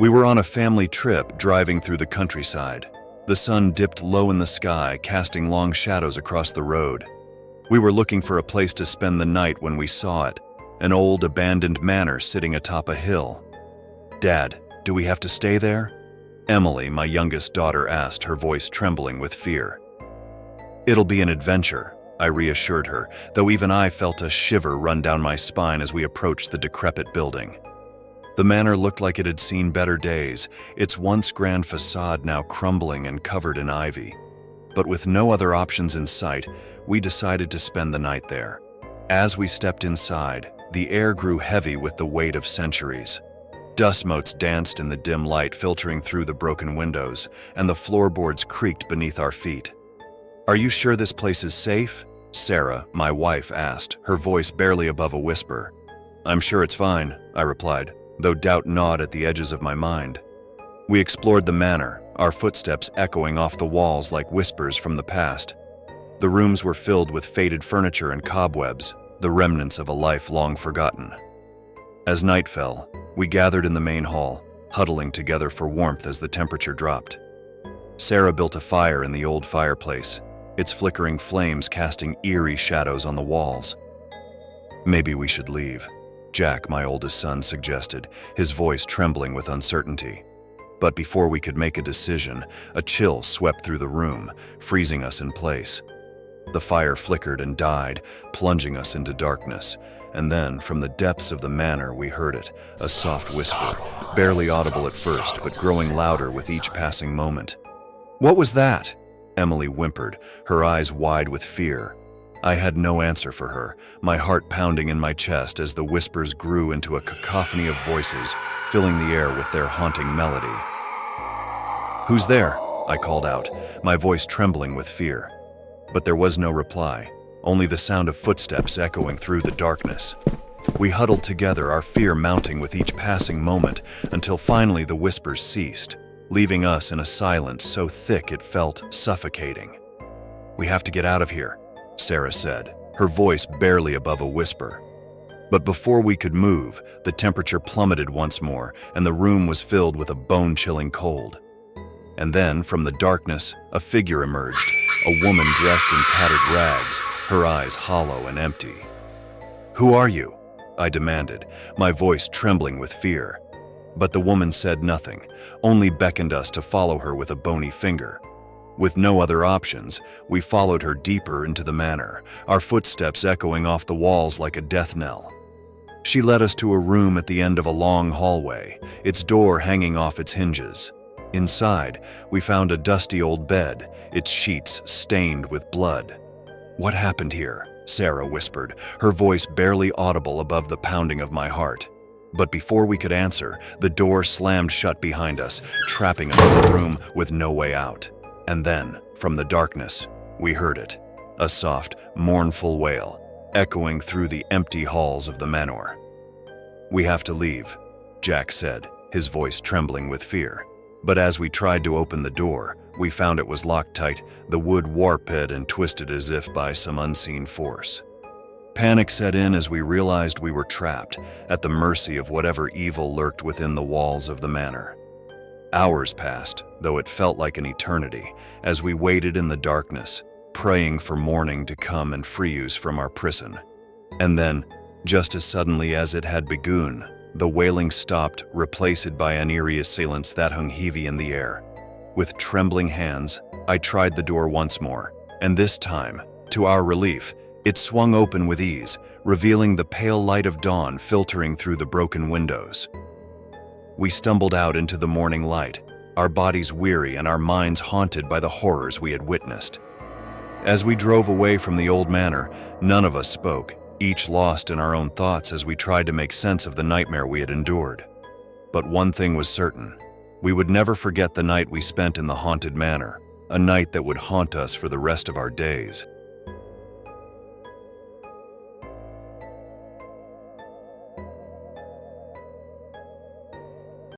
We were on a family trip driving through the countryside. The sun dipped low in the sky, casting long shadows across the road. We were looking for a place to spend the night when we saw it, an old abandoned manor sitting atop a hill. "Dad, do we have to stay there?" Emily, my youngest daughter, asked, her voice trembling with fear. "It'll be an adventure," I reassured her, though even I felt a shiver run down my spine as we approached the decrepit building. The manor looked like it had seen better days, its once grand facade now crumbling and covered in ivy. But with no other options in sight, we decided to spend the night there. As we stepped inside, the air grew heavy with the weight of centuries. Dust motes danced in the dim light filtering through the broken windows, and the floorboards creaked beneath our feet. "Are you sure this place is safe?" Sarah, my wife, asked, her voice barely above a whisper. "I'm sure it's fine," I replied, though doubt gnawed at the edges of my mind. We explored the manor, our footsteps echoing off the walls like whispers from the past. The rooms were filled with faded furniture and cobwebs, the remnants of a life long forgotten. As night fell, we gathered in the main hall, huddling together for warmth as the temperature dropped. Sarah built a fire in the old fireplace, its flickering flames casting eerie shadows on the walls. "Maybe we should leave," Jack, my oldest son, suggested, his voice trembling with uncertainty. But before we could make a decision, a chill swept through the room, freezing us in place. The fire flickered and died, plunging us into darkness, and then, from the depths of the manor, we heard it, a soft whisper, barely audible at first, but growing louder with each passing moment. "What was that?" Emily whimpered, her eyes wide with fear. I had no answer for her, my heart pounding in my chest as the whispers grew into a cacophony of voices, filling the air with their haunting melody. "Who's there?" I called out, my voice trembling with fear. But there was no reply, only the sound of footsteps echoing through the darkness. We huddled together, our fear mounting with each passing moment, until finally the whispers ceased, leaving us in a silence so thick it felt suffocating. "We have to get out of here," Sarah said, her voice barely above a whisper. But before we could move, the temperature plummeted once more, and the room was filled with a bone-chilling cold. And then, from the darkness, a figure emerged, a woman dressed in tattered rags, her eyes hollow and empty. "Who are you?" I demanded, my voice trembling with fear. But the woman said nothing, only beckoned us to follow her with a bony finger. With no other options, we followed her deeper into the manor, our footsteps echoing off the walls like a death knell. She led us to a room at the end of a long hallway, its door hanging off its hinges. Inside, we found a dusty old bed, its sheets stained with blood. "What happened here?" Sarah whispered, her voice barely audible above the pounding of my heart. But before we could answer, the door slammed shut behind us, trapping us in a room with no way out. And then, from the darkness, we heard it, a soft, mournful wail, echoing through the empty halls of the manor. "We have to leave," Jack said, his voice trembling with fear. But as we tried to open the door, we found it was locked tight, the wood warped and twisted as if by some unseen force. Panic set in as we realized we were trapped, at the mercy of whatever evil lurked within the walls of the manor. Hours passed, though it felt like an eternity, as we waited in the darkness, praying for morning to come and free us from our prison. And then, just as suddenly as it had begun, the wailing stopped, replaced by an eerie silence that hung heavy in the air. With trembling hands, I tried the door once more, and this time, to our relief, it swung open with ease, revealing the pale light of dawn filtering through the broken windows. We stumbled out into the morning light, our bodies weary and our minds haunted by the horrors we had witnessed. As we drove away from the old manor, none of us spoke, each lost in our own thoughts as we tried to make sense of the nightmare we had endured. But one thing was certain. We would never forget the night we spent in the haunted manor, a night that would haunt us for the rest of our days.